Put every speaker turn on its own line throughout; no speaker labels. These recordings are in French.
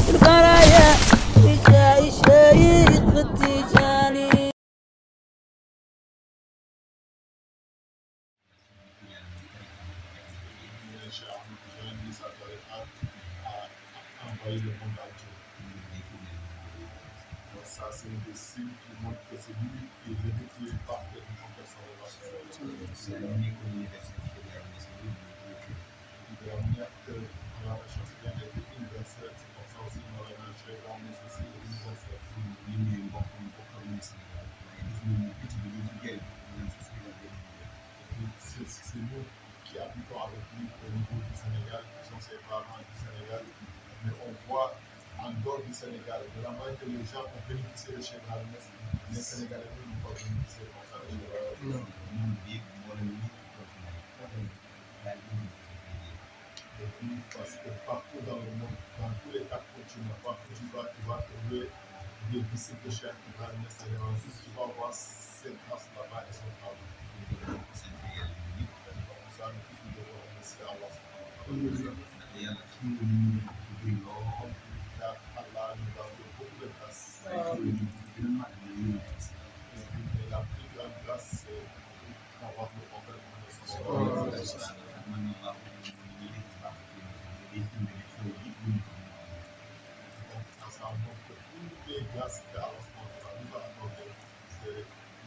البرايا إشاي شايد بالتيجاني.
Envoyer le monde entier. Donc ça, c'est le signe qui montre que c'est lui qui est venu qui est parfait du confesseur de la de la manière que la recherche vient d'être universelle, c'est pour ça aussi dans la recherche, on est aussi universel. C'est nous qui habitons avec lui au niveau du Sénégal, qui sont ses parents du Sénégal, mais on voit en dehors du Sénégal, de la manière que les gens ont bénéficié de chez Grammes, les Sénégalais n'ont pas bénéficié de ça. Et puis, parce que partout dans le monde, dans tous les quatre continents, partout tu vas trouver des disciples de chez Grammes, tu vas voir cette grâce là-bas et son travail. Ça, nous tous nous devons remercier Allah. Car Allah nous a fait beaucoup de grâce. Et la plus grande grâce, c'est d'avoir le prophète. Ça montre que toutes les grâces qu'Allah nous a accordées, c'est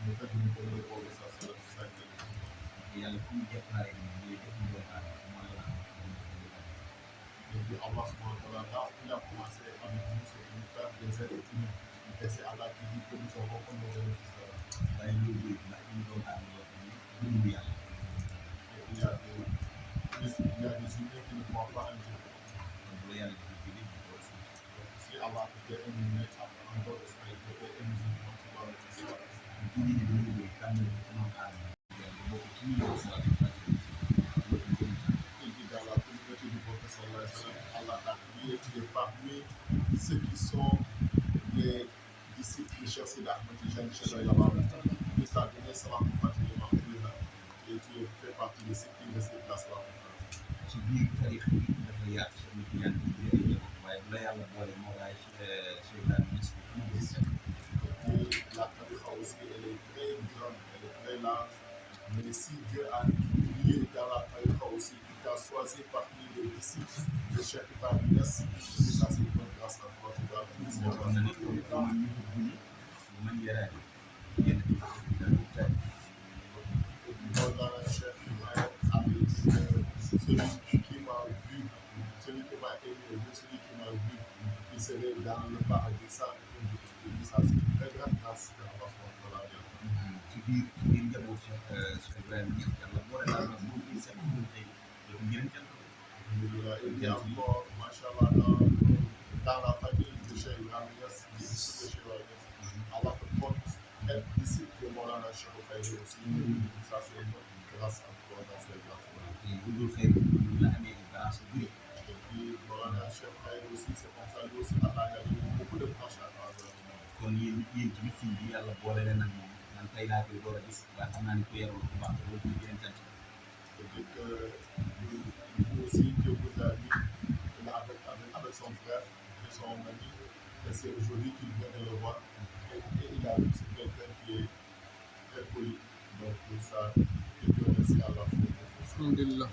le fait de nous donner le prophète. Et puis Allah subhanahu wa ta'ala, il a commencé avec nous, c'est de nous faire des êtres humains. Et c'est Allah qui dit que nous avons comme nos bénéfices. Et il y a des humains qui ne croient pas en Dieu. Donc, si Allah te fait un humain en dehors de ça, il te fait un musulman, tu vas le faire. Il dit dans la communauté du prophèet sallallahu alayhi wa sallam, Allah a crié, tu es parmi ceux qui sont les disciples de Cheikh Sidi Ahmed Tijani Cheikh Yabba. Il t'a donné salam pour fatiguer et tu fais partie de ceux qui restent là salam. La tariqa aussi, elle est très grande, elle est très large. Mais si Dieu a lié dans la tariqa aussi, il t'a choisi parmi les disciples de Cheikh Ibrahim Niass, ça c'est une grâce à toi, tu dois remercier Allah. Cheikh Ibrahim a dit celui qui m'a vu, celui qui m'a aimé, celui qui m'a vu, il serait dans le paradis. Ça, c'est une très grande grâce que Allah subhanahu wa ta'ala. Il y a encore, machallah, dans la famille de Cheikh Ibrahim Niass, des disciples de Cheikh Ibrahim Niass, Allah te porte être disciple de Maulana Cheikh Ibrahim aussi. Ça, c'est une grâce encore dans cette grâce-là. Et puis, Maulana Cheikh Ibrahim aussi, c'est comme ça, lui aussi, Allah a eu beaucoup de tâches à travers le monde. C'est-à-dire que lui aussi, Dieu vous a dit, avec son frère et son ami, et c'est aujourd'hui qu'il vient de le voir, et il a vu c'est quelqu'un qui est très poli. Donc pour ça, il peut remercier Allah pour ça.
Alhamdulillah.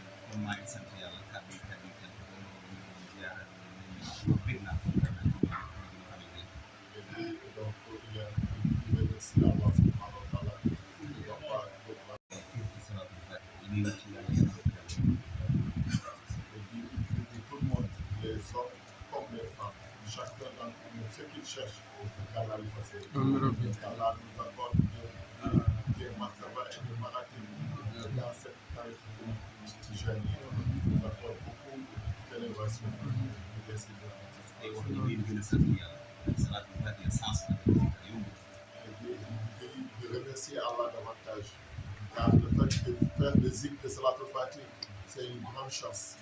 Et donc il remercie Allah subhanahu wa ta'ala. Il ne doit pas tout le monde, les hommes comme les femmes, chacun d'entre nous, ce qu'il cherche, qu'Allah lui fasse. Qu'Allah nous accorde des martabas et des maratib dans cette taille jeune. Nous accorde beaucoup d'élévation et d'incidence. Et de remercier Allah davantage. Car le fait de faire des zikr de Salatul Fatih, c'est une grande chance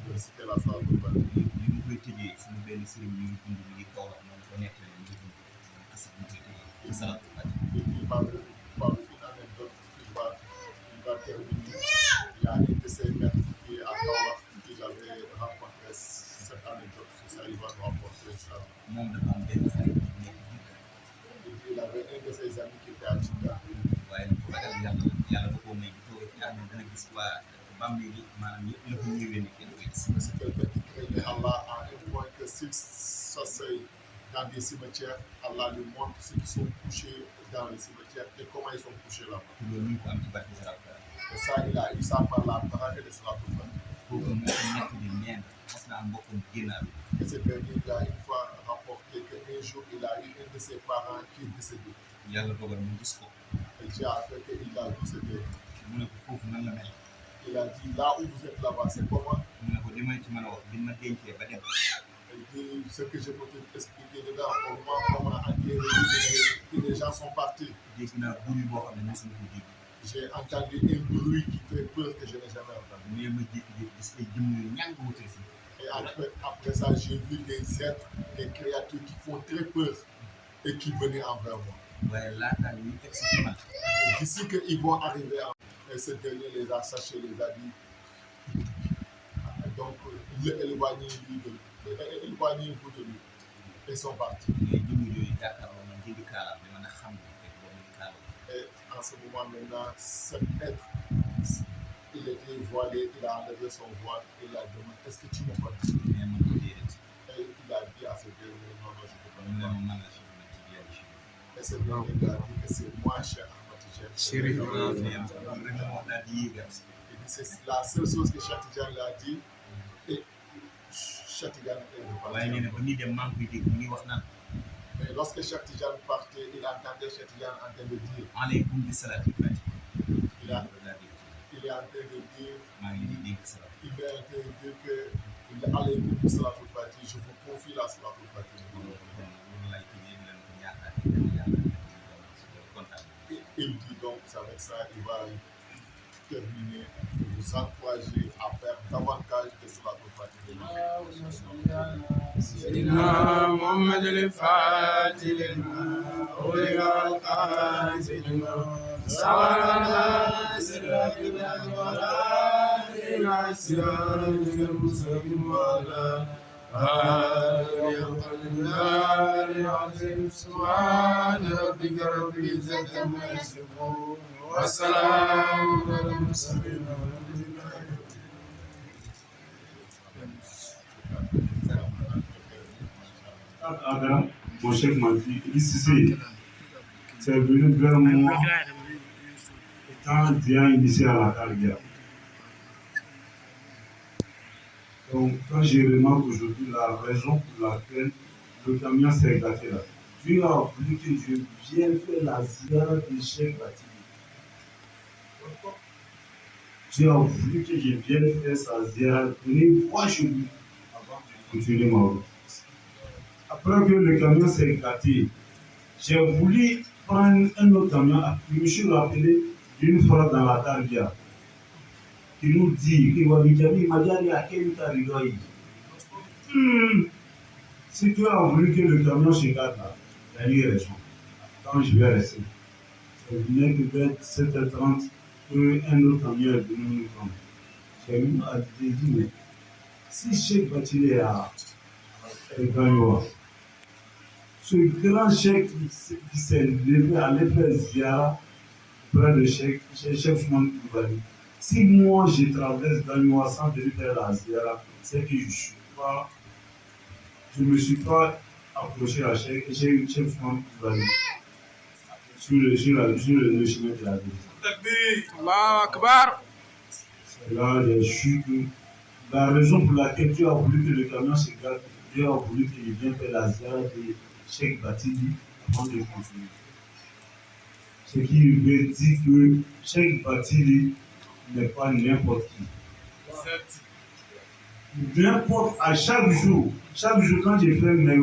de citer la Salatul Fatih. Et puis par une anecdote, il va terminer. Il y a une de ses maîtres qui est à Kaolak, qu'il avait rencontré C'est quelqu'un qui craignait Allah à un point que s'il s'asseye dans des cimetières, Allah lui montre ceux qui sont couchés dans les cimetières et comment ils sont couchés là-bas. Et ça, il a eu ça par la parole de Salatul Fatiha. Et ce dernier, il a une fois rapporté qu'un jour, il a eu un de ses parents qui est décédé. Et Dieu a fait qu'il a vu ce dernier. Il a dit, là où vous êtes là-bas, c'est comment? Il dit, ce que je peux t'expliquer dedans, comment les gens sont partis. J'ai entendu un bruit qui fait peur que je n'ai jamais entendu. Et après ça, j'ai vu des êtres, des créatures qui font très peur et qui venaient envers moi. Et d'ici qu'ils vont arriver, et ce dernier les a sachés, les a dit. Donc, éloignez-vous de lui. Ils sont partis. Et en ce moment maintenant, cet être, il était voilé, il a enlevé son voile et il a demandé, est-ce que tu me connais? Et il a dit à ce dernier, non, je ne te connais pas. Et ce dernier lui a dit que c'est moi, cher Ahmad Tidjane. C'est la seule chose que Cheikh Tidjane l'a dit. Et Cheikh Tidjane est reparti. Mais lorsque Cheikh Tidjane partait, il entendait Cheikh Tidjane en train de dire. Il est en train de dire. Il est en train de dire que Alaykoum Salatul Fatiha, je vous confie la Salatul Fatiha. Il dit donc, avec ça, il va terminer, vous encourager à faire davantage de Salatul Fatiha.
سيدنا محمد الفاتح لما أولئك القاتل لما سوانا سرك بالورى إلى السراج المستقيم وعلى آله العظيم سبحان ربك رب العزة عما يصفون والسلام على المرسلين
Adam, mon chef m'a dit, ici, c'est venu vers moi étant déjà initié à la carrière. Donc, quand je remarque aujourd'hui la raison pour laquelle le camion s'est gâté là, Dieu a voulu que je vienne faire la ziara de Cheikh Batili. Dieu a voulu que je vienne faire sa ziara, venir voir chez lui avant de continuer ma route. Après que le camion s'est gâté, j'ai voulu prendre un autre camion. Je me suis rappelé d'une phrase dans la Tarbia qui nous dit si tu as voulu que le camion se gâte là, il y a une raison. Quand je vais rester, c'est venu que vers 7h30 qu'un autre camion est venu nous prendre. J'ai même dit, mais si Cheikh Batili est à Gagnoa, ce grand chèque qui s'est levé à aller faire ziara près de Cheikh Ousmane Coulibaly. Si moi je traverse Gagnoa sans venir faire la ziara, c'est que je ne me suis pas approché à Cheikh Ousmane Coulibaly sur le chemin de la ville.
Allahu Akbar.
C'est là j'ai su que la raison pour laquelle Dieu a voulu que le camion se gâte, Dieu a voulu que je vienne faire la ziara de Cheikh Batili avant de continuer. Ce qui veut dire que Cheikh Batili n'est pas n'importe qui. N'importe, à chaque jour quand je fais mes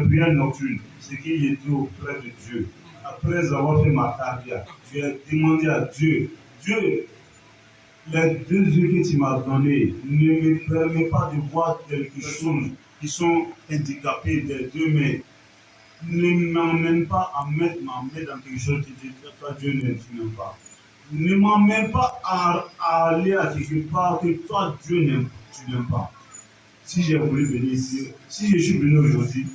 prières nocturnes, c'est qu'il était auprès de Dieu. Après avoir fait ma carrière, j'ai demandé à Dieu, les 2 yeux que tu m'as donnés ne me permettent pas de voir quelque chose qui sont handicapés des 2 mains. Ne m'emmène pas à mettre ma main dans quelque chose que toi Dieu n'aime pas. Ne m'emmène pas à aller à quelque part que toi Dieu tu n'aimes pas. Si j'ai voulu venir ici, si je suis venu aujourd'hui,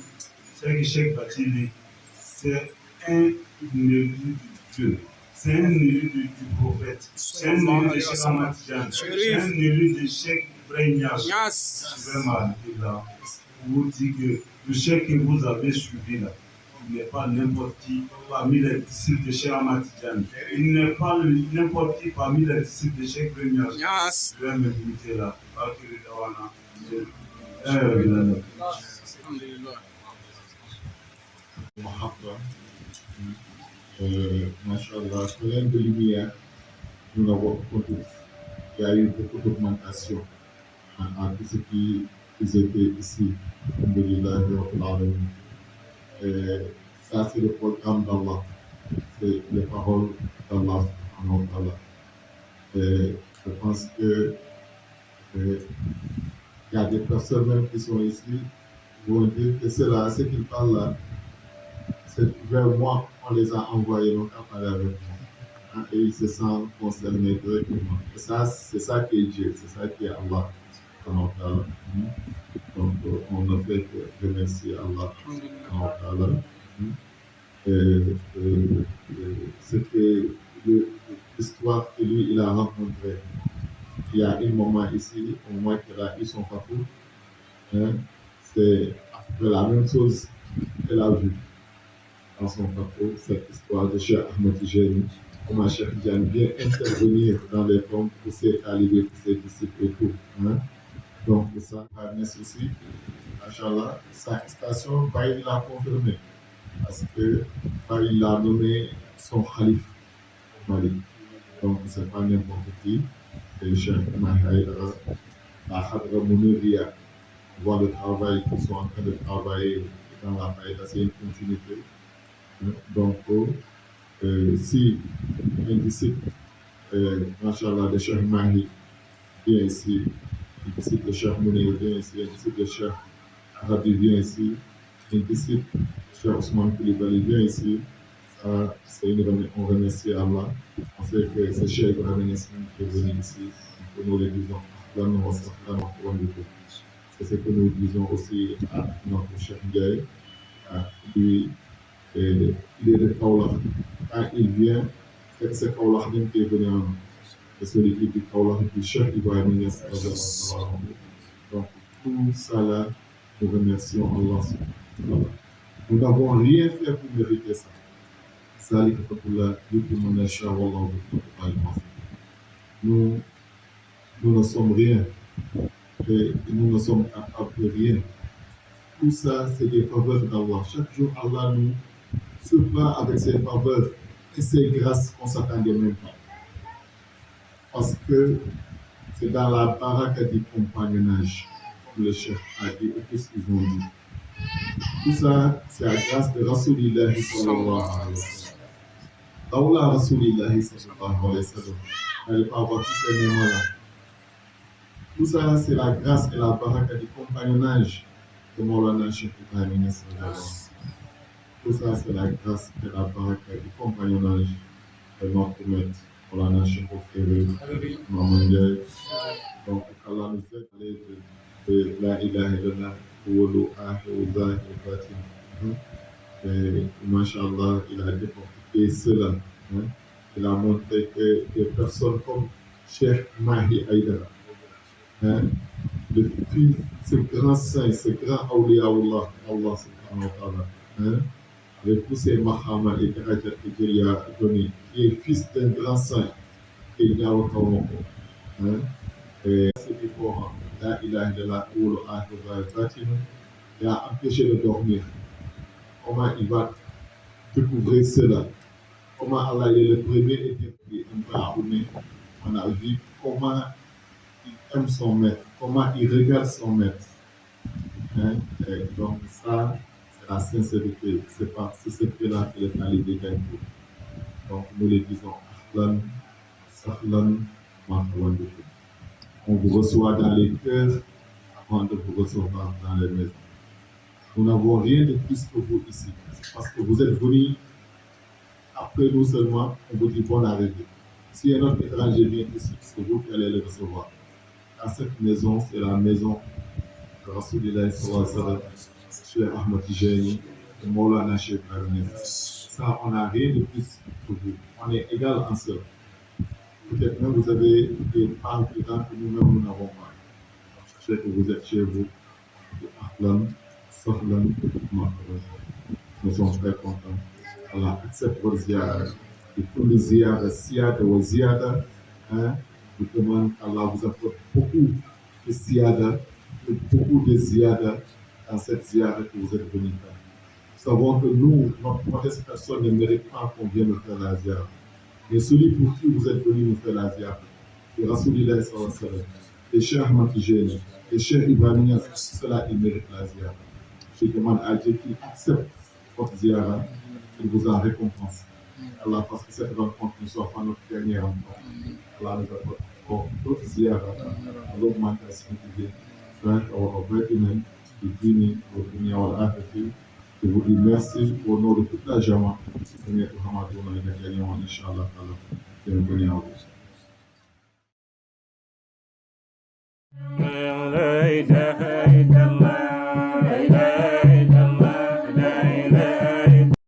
c'est que Cheikh Batili, c'est un élu de Dieu. C'est un élu du prophète. C'est un élu de Cheikh Ahmad Tidiane. C'est un élu de Cheikh Ibrahim Niasse. Je vais m'arrêter là pour vous dire que le cheikh que vous avez suivi là, il n'est pas n'importe qui parmi les disciples de Cheikh Ahmad Tidiane. Il n'est pas n'importe qui parmi les disciples de Cheikh Ibrahim Niasse. Je vais me limiter là.
Machallah, plein de lumière, nous l'avons compris. Il y a eu beaucoup d'augmentation à tous ceux qui étaient ici. Ça, c'est le programme d'Allah. C'est les paroles d'Allah. Je pense que il y a des personnes même qui sont ici qui vont dire que c'est là, ce qu'ils parlent là, c'est vers moi qu'on les a envoyés, donc à parler avec moi. Et ils se sentent concernés directement. Et ça, c'est ça qui est Dieu, c'est ça qui est Allah. Donc, on ne fait que remercier Allah. C'était l'histoire que lui, il a rencontrée. Il y a un moment ici, au moins qu'il a eu son papou. C'est la même chose qu'elle a vue dans son papou, cette histoire de Cheikh Ahmed Tijani. Comment Cheikh Tidiane vient intervenir dans les tombes pour ses talibés, pour ses disciples et tout. Donc, ça va naître aussi, Inch'Allah, sa station, il l'a confirmé. Parce que il l'a nommé son khalif Mali. Donc, ce n'est pas n'importe qui. Et Cheikh Mahi la Khadra Mouniria, voir le travail qu'ils sont en train de travailler dans la faïda, c'est une continuité. Donc, si un disciple, Inch'Allah, de Cheikh Mahi vient ici, un disciple de Cheikh Mounir vient ici, un disciple de Cheikh Arabi vient ici, un disciple de Cheikh Ousmane Koulibaly vient ici, on remercie Allah. On sait que c'est Cheikh Ibrahim Niasse qui est venu ici, que nous le disons, c'est ce que nous disons aussi à notre Cheikh Ndiaye. Lui, il est de Kaolack. Quand il vient, c'est Kaolack qui est venu en nous. C'est celui qui dit Kaolack, du Cheikh Ibrahim Niasse. Donc, tout ça là, nous remercions Allah. Nous n'avons rien fait pour mériter ça. Nous ne sommes rien. Et nous ne sommes capables de rien. Tout ça, c'est des faveurs d'Allah. Chaque jour, Allah nous surprend avec ses faveurs et ses grâces qu'on ne s'attendait même pas. Parce que c'est dans la baraka du compagnonnage, comme le chef a dit et tout ce qu'ils ont dit. Tout ça, c'est la grâce de Rasulillahi sallallahu alayhi wa sallam. Daoula Rasulillahi sallallahu alayhi wa sallam. Elle pas avoir tous ces éléments-là. Tout ça, c'est la grâce et la baraka du compagnonnage de Maulana Cheikh Ibrahim Niasse. Tout ça, c'est la grâce et la baraka du compagnonnage de notre maître Maulana Cheikh Okévé, Maman Ndiaye. Donc, Allah nous aide à aller de la ilaha illallah, Oulu, Ahou, Zahir, Fatim. Et, Masha'Allah, il a décortiqué cela. Il a montré que des personnes comme Cheikh Mahi Haïdara, le fils, ce grand saint, ce grand awliya Allah, Allah subhanahu wa ta'ala, avec tous ces mahama et daraja que Dieu lui a donné, qui est fils d'un grand saint, et il n'y a aucun mot. Et c'est du Coran, la ilaha illallah, oulu ahdu fatim, il a empêché de dormir. Comment il va découvrir cela? Comment Allah est le premier et un peu armé. On a vu comment il aime son maître, comment il regarde son maître. Et donc ça, c'est la sincérité. C'est ce fait-là que les talibés gagnent. Donc nous les disons, Ahlan, Sahlan, Marhaban. On vous reçoit dans les cœurs avant de vous recevoir dans les maisons. Nous n'avons rien de plus que vous ici. C'est parce que vous êtes venus après nous seulement, on vous dit bonne arrivée. Si un autre étranger vient ici, c'est vous qui allez le recevoir. Car cette maison, c'est la maison de Rasulullah sallallahu alayhi wa sallam, Cheikh Ahmed Tijani, de Maulana Cheikh Ibrahim Niasse. Ça, on n'a rien de plus pour vous. On est égal en cela. Peut-être même vous avez des parents plus grands que nous-mêmes, nous n'avons pas. Je sais que vous êtes chez vous, Ahlan, Sahlan, Marhaba. Nous sommes très contents. Allah accepte votre ziyara. Et pour les ziyara, siyada ou ziyada, je demande qu'Allah vous apporte beaucoup de siyada, beaucoup de ziyada dans cette ziyara que vous êtes venus faire. Nous savons que nous, notre modeste personne ne mérite pas qu'on vienne nous faire la ziyara. Mais celui pour qui vous êtes venu nous faire la ziyara, le Rasulillah sallallahu alayhi wa sallam, le Cheikh Ahmad Tijani, le Cheikh Ibrahim Niass, cela il mérite la ziyara. Je demande à Dieu qu'il accepte votre ziyara, qu'il vous en récompense. Allah fasse que cette rencontre ne soit pas notre dernière rencontre. Allah nous apporte encore d'autres ziyara, à l'augmentation du strength our vitamin, du dîner, au dunya wal akhirati. Je vous dis merci au nom de toute la Jama. Premier Muhammad, on a gagné, Inch'Allah. Bienvenue à vous.
لا إله إلا